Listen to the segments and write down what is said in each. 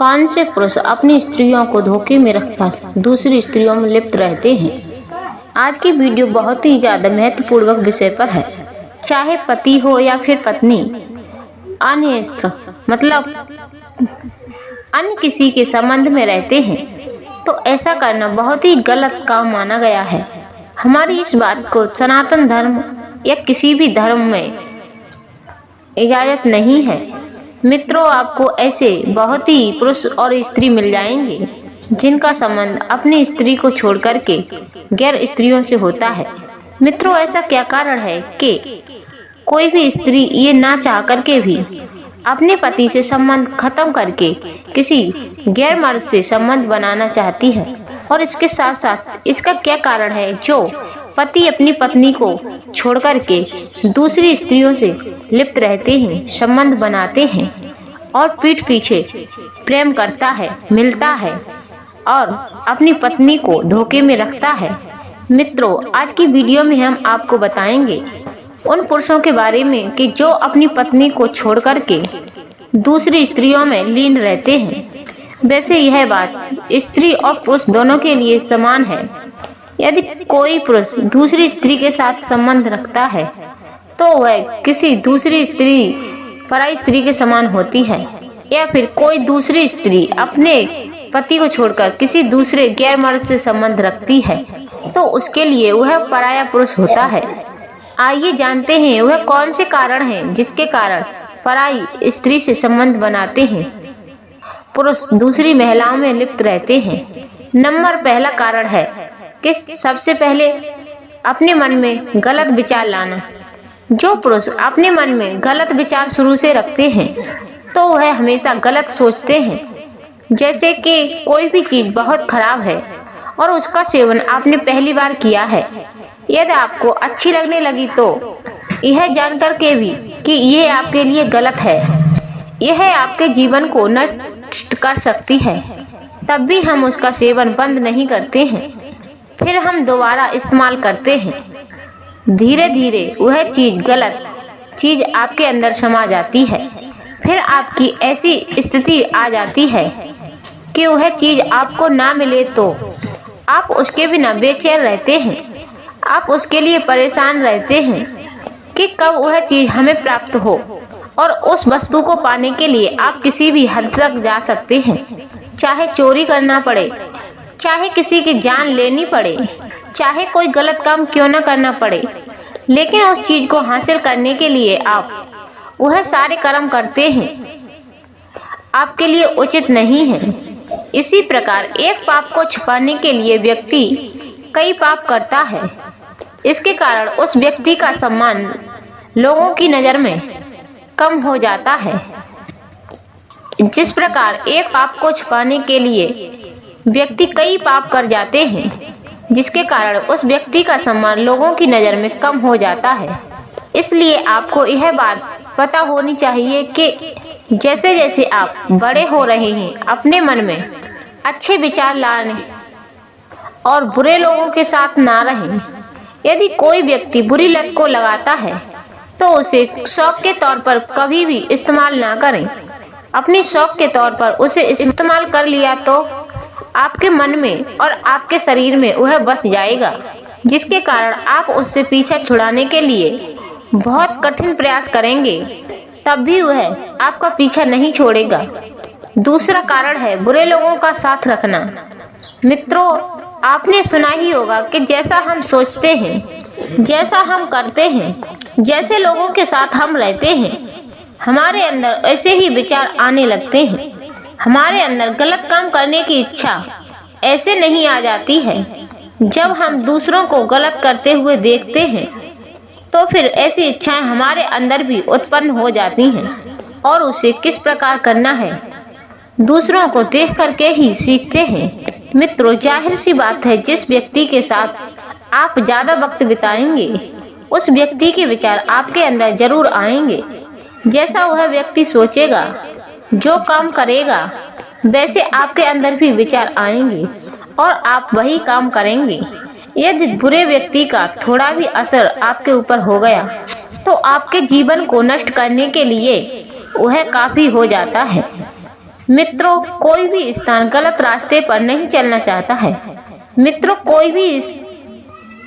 कौन से पुरुष अपनी स्त्रियों को धोखे में रखकर दूसरी स्त्रियों में लिप्त रहते हैं। आज की वीडियो बहुत ही ज़्यादा महत्वपूर्ण विषय पर है। चाहे पति हो या फिर पत्नी, अन्य स्त्री मतलब अन्य किसी के संबंध में रहते हैं तो ऐसा करना बहुत ही गलत काम माना गया है। हमारी इस बात को सनातन धर्म या किसी भी धर्म में इजाज़त नहीं है। मित्रों, आपको ऐसे बहुत ही पुरुष और स्त्री मिल जाएंगे जिनका संबंध अपनी स्त्री को छोड़ करके गैर स्त्रियों से होता है। मित्रों, ऐसा क्या कारण है कि कोई भी स्त्री ये ना चाह करके भी अपने पति से संबंध खत्म करके किसी गैर मर्द से संबंध बनाना चाहती है। और इसके साथ साथ इसका क्या कारण है जो पति अपनी पत्नी को छोड़ करके दूसरी स्त्रियों से लिप्त रहते हैं, संबंध बनाते हैं और पीठ पीछे प्रेम करता है, मिलता है और अपनी पत्नी को धोखे में रखता है। मित्रों, आज की वीडियो में हम आपको बताएंगे उन पुरुषों के बारे में कि जो अपनी पत्नी को छोड़ करके दूसरी स्त्रियों में लीन रहते हैं। वैसे यह बात स्त्री और पुरुष दोनों के लिए समान है। यदि कोई पुरुष दूसरी स्त्री के साथ संबंध रखता है तो वह किसी दूसरी स्त्री पराई स्त्री के समान होती है, या फिर कोई दूसरी स्त्री अपने पति को छोड़कर किसी दूसरे गैर मर्द से संबंध रखती है तो उसके लिए वह पराया पुरुष होता है। आइए जानते हैं वह कौन से कारण हैं जिसके कारण पराई स्त्री से संबंध बनाते हैं, पुरुष दूसरी महिलाओं में लिप्त रहते हैं। नंबर पहला कारण है कि सबसे पहले अपने मन में गलत विचार लाना। जो पुरुष अपने मन में गलत विचार शुरू से रखते हैं तो वह हमेशा गलत सोचते हैं। जैसे कि कोई भी चीज बहुत खराब है और उसका सेवन आपने पहली बार किया है, यदि आपको अच्छी लगने लगी तो यह जानकर के भी कि यह आपके लिए गलत है, यह आपके जीवन को नष्ट कर सकती है, तब भी हम उसका सेवन बंद नहीं करते हैं। फिर हम दोबारा इस्तेमाल करते हैं। धीरे धीरे वह चीज गलत चीज आपके अंदर समा जाती है। फिर आपकी ऐसी स्थिति आ जाती है कि वह चीज आपको ना मिले तो आप उसके बिना बेचैन रहते हैं। आप उसके लिए परेशान रहते हैं कि कब वह चीज हमें प्राप्त हो, और उस वस्तु को पाने के लिए आप किसी भी हद तक जा सकते हैं। चाहे चोरी करना पड़े, चाहे किसी की जान लेनी पड़े, चाहे कोई गलत काम क्यों न करना पड़े, लेकिन उस चीज को हासिल करने के लिए आप वह सारे कर्म करते हैं आपके लिए उचित नहीं है। इसी प्रकार एक पाप को छुपाने के लिए व्यक्ति कई पाप करता है। इसके कारण उस व्यक्ति का सम्मान लोगों की नजर में कम हो जाता है। जिस प्रकार एक पाप को छुपाने के लिए व्यक्ति कई पाप कर जाते हैं, जिसके कारण उस व्यक्ति का सम्मान लोगों की नज़र में कम हो जाता है। इसलिए आपको यह बात पता होनी चाहिए कि जैसे जैसे आप बड़े हो रहे हैं, अपने मन में अच्छे विचार लाने और बुरे लोगों के साथ ना रहें। यदि कोई व्यक्ति बुरी लत को लगाता है तो उसे शौक के तौर पर कभी भी इस्तेमाल ना करें। अपनी शौक के तौर पर उसे इस्तेमाल कर लिया तो आपके मन में और आपके शरीर में वह बस जाएगा, जिसके कारण आप उससे पीछा छुड़ाने के लिए बहुत कठिन प्रयास करेंगे, तब भी वह आपका पीछा नहीं छोड़ेगा। दूसरा कारण है बुरे लोगों का साथ रखना। मित्रों, आपने सुना ही होगा कि जैसा हम सोचते हैं, जैसा हम करते हैं, जैसे लोगों के साथ हम रहते हैं, हमारे अंदर ऐसे ही विचार आने लगते हैं। हमारे अंदर गलत काम करने की इच्छा ऐसे नहीं आ जाती है। जब हम दूसरों को गलत करते हुए देखते हैं तो फिर ऐसी इच्छाएं हमारे अंदर भी उत्पन्न हो जाती हैं, और उसे किस प्रकार करना है दूसरों को देख करके ही सीखते हैं। मित्रों, जाहिर सी बात है, जिस व्यक्ति के साथ आप ज़्यादा वक्त बिताएंगे उस व्यक्ति के विचार आपके अंदर जरूर आएंगे। जैसा वह व्यक्ति सोचेगा, जो काम करेगा, वैसे आपके अंदर भी विचार आएंगे और आप वही काम करेंगे। यदि बुरे व्यक्ति का थोड़ा भी असर आपके ऊपर हो गया तो आपके जीवन को नष्ट करने के लिए वह काफ़ी हो जाता है। मित्रों, कोई भी स्थान गलत रास्ते पर नहीं चलना चाहता है। मित्रों, कोई भी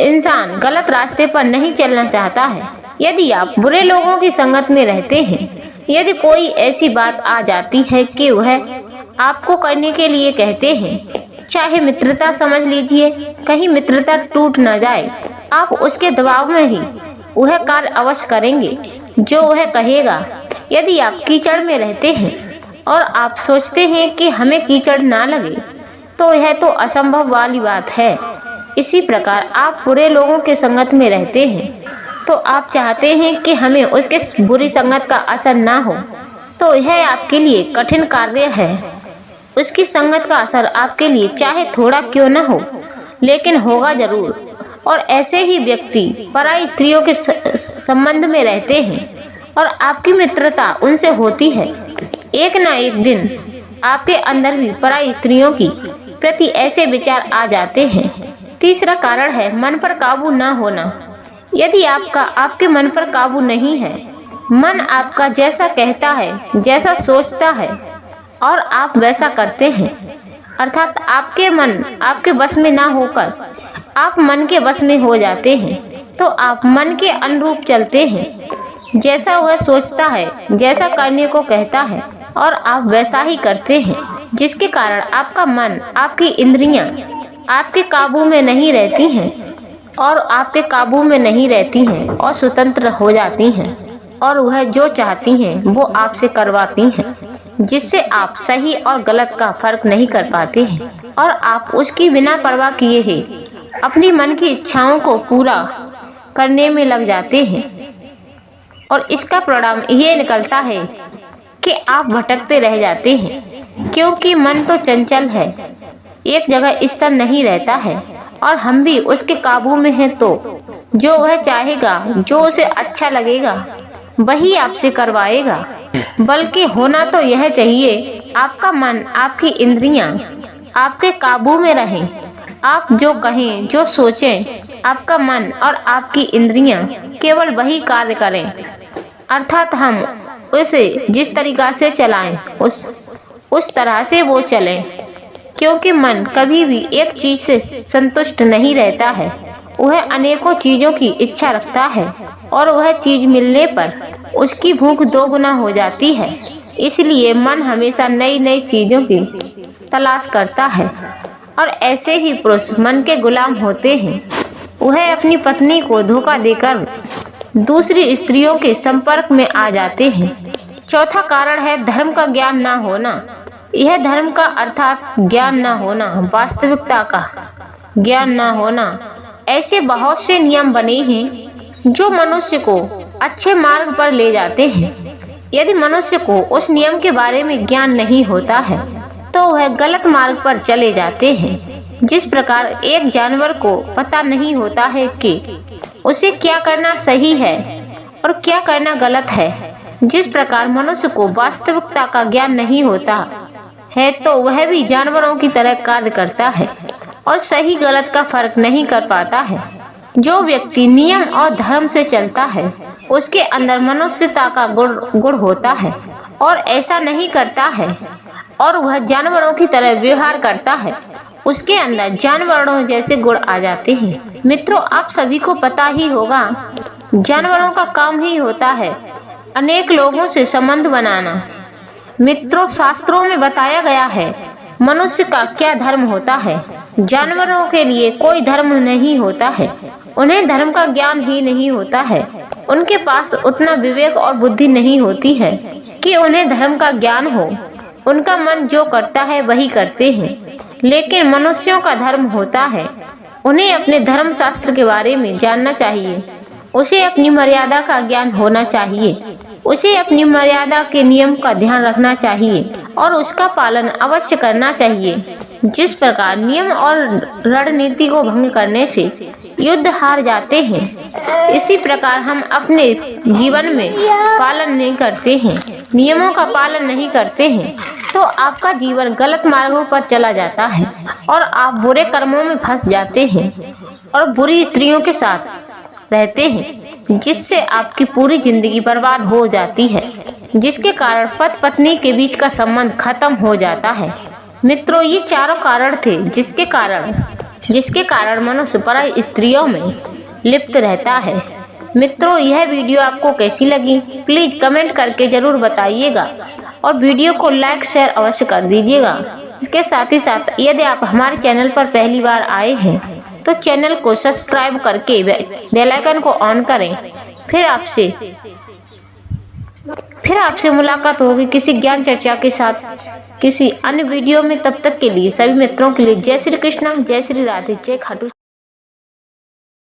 इंसान गलत रास्ते पर नहीं चलना चाहता है। यदि आप बुरे लोगों की संगत में रहते हैं, यदि कोई ऐसी बात आ जाती है कि वह आपको करने के लिए कहते हैं, चाहे मित्रता समझ लीजिए, कहीं मित्रता टूट न जाए, आप उसके दबाव में ही वह कार्य अवश्य करेंगे जो वह कहेगा। यदि आप कीचड़ में रहते हैं और आप सोचते हैं कि हमें कीचड़ ना लगे, तो यह तो असंभव वाली बात है। इसी प्रकार आप बुरे लोगों के संगत में रहते हैं तो आप चाहते हैं कि हमें उसके बुरी संगत का असर ना हो, तो यह आपके लिए कठिन कार्य है। उसकी संगत का असर आपके लिए चाहे थोड़ा क्यों न हो, लेकिन होगा जरूर। और ऐसे ही व्यक्ति पराई स्त्रियों के संबंध में रहते हैं और आपकी मित्रता उनसे होती है। एक न एक दिन आपके अंदर भी पराई स्त्रियों की प्रति ऐसे विचार आ जाते हैं। तीसरा कारण है मन पर काबू न होना। यदि आपके मन पर काबू नहीं है, मन आपका जैसा कहता है, जैसा सोचता है और आप वैसा करते हैं, अर्थात आपके मन आपके बस में ना होकर आप मन के बस में हो जाते हैं, तो आप मन के अनुरूप चलते हैं। जैसा वह सोचता है, जैसा करने को कहता है और आप वैसा ही करते हैं, जिसके कारण आपका मन, आपकी इंद्रियां आपके काबू में नहीं रहती हैं और आपके काबू में नहीं रहती हैं और स्वतंत्र हो जाती हैं और वह जो चाहती हैं वो आपसे करवाती हैं, जिससे आप सही और गलत का फर्क नहीं कर पाते हैं और आप उसकी बिना परवाह किए ही अपनी मन की इच्छाओं को पूरा करने में लग जाते हैं। और इसका परिणाम ये निकलता है कि आप भटकते रह जाते हैं, क्योंकि मन तो चंचल है, एक जगह स्थिर नहीं रहता है और हम भी उसके काबू में हैं। तो जो वह चाहेगा, जो उसे अच्छा लगेगा, वही आपसे करवाएगा। बल्कि होना तो यह चाहिए आपका मन, आपकी इंद्रियां आपके काबू में रहें। आप जो कहें, जो सोचें, आपका मन और आपकी इंद्रियां केवल वही कार्य करें, अर्थात हम उसे जिस तरीका से चलाएं उस तरह से वो चलें। क्योंकि मन कभी भी एक चीज से संतुष्ट नहीं रहता है, वह अनेकों चीजों की इच्छा रखता है और वह चीज मिलने पर उसकी भूख दोगुना हो जाती है। इसलिए मन हमेशा नई नई चीजों की तलाश करता है और ऐसे ही पुरुष मन के गुलाम होते हैं। वह अपनी पत्नी को धोखा देकर दूसरी स्त्रियों के संपर्क में आ जाते हैं। चौथा कारण है धर्म का ज्ञान ना होना। यह धर्म का अर्थात ज्ञान ना होना, वास्तविकता का ज्ञान ना होना। ऐसे बहुत से नियम बने हैं जो मनुष्य को अच्छे मार्ग पर ले जाते हैं। यदि मनुष्य को उस नियम के बारे में ज्ञान नहीं होता है तो वह गलत मार्ग पर चले जाते हैं। जिस प्रकार एक जानवर को पता नहीं होता है कि उसे क्या करना सही है और क्या करना गलत है, जिस प्रकार मनुष्य को वास्तविकता का ज्ञान नहीं होता है तो वह भी जानवरों की तरह कार्य करता है और सही गलत का फर्क नहीं कर पाता है। जो व्यक्ति नियम और धर्म से चलता है उसके अंदर मनुष्यता का गुण होता है और ऐसा नहीं करता है और वह जानवरों की तरह व्यवहार करता है, उसके अंदर जानवरों जैसे गुण आ जाते हैं। मित्रों, आप सभी को पता ही होगा, जानवरों का काम ही होता है अनेक लोगों से संबंध बनाना। मित्रों, शास्त्रों में बताया गया है मनुष्य का क्या धर्म होता है। जानवरों के लिए कोई धर्म नहीं होता है, उन्हें धर्म का ज्ञान ही नहीं होता है। उनके पास उतना विवेक और बुद्धि नहीं होती है कि उन्हें धर्म का ज्ञान हो। उनका मन जो करता है वही करते हैं। लेकिन मनुष्यों का धर्म होता है, उन्हें अपने धर्म शास्त्र के बारे में जानना चाहिए, उसे अपनी मर्यादा का ज्ञान होना चाहिए, उसे अपनी मर्यादा के नियम का ध्यान रखना चाहिए और उसका पालन अवश्य करना चाहिए। जिस प्रकार नियम और रणनीति को भंग करने से युद्ध हार जाते हैं, इसी प्रकार हम अपने जीवन में पालन नहीं करते हैं, नियमों का पालन नहीं करते हैं, तो आपका जीवन गलत मार्गों पर चला जाता है और आप बुरे कर्मों में फंस जाते हैं और बुरी स्त्रियों के साथ रहते हैं, जिससे आपकी पूरी जिंदगी बर्बाद हो जाती है। जिसके कारण पति पत्नी के बीच का संबंध खत्म हो जाता है। मित्रों, ये चारों कारण थे जिसके कारण मनुष्य पराई स्त्रियों में लिप्त रहता है। मित्रों, यह वीडियो आपको कैसी लगी प्लीज कमेंट करके जरूर बताइएगा और वीडियो को लाइक शेयर अवश्य कर दीजिएगा। इसके साथ ही साथ यदि आप हमारे चैनल पर पहली बार आए हैं तो चैनल को सब्सक्राइब करके बेल आइकन को ऑन करें। फिर आपसे मुलाकात होगी किसी ज्ञान चर्चा के साथ किसी अन्य वीडियो में। तब तक के लिए सभी मित्रों के लिए जय श्री कृष्ण, जय श्री राधे, जय खाटू।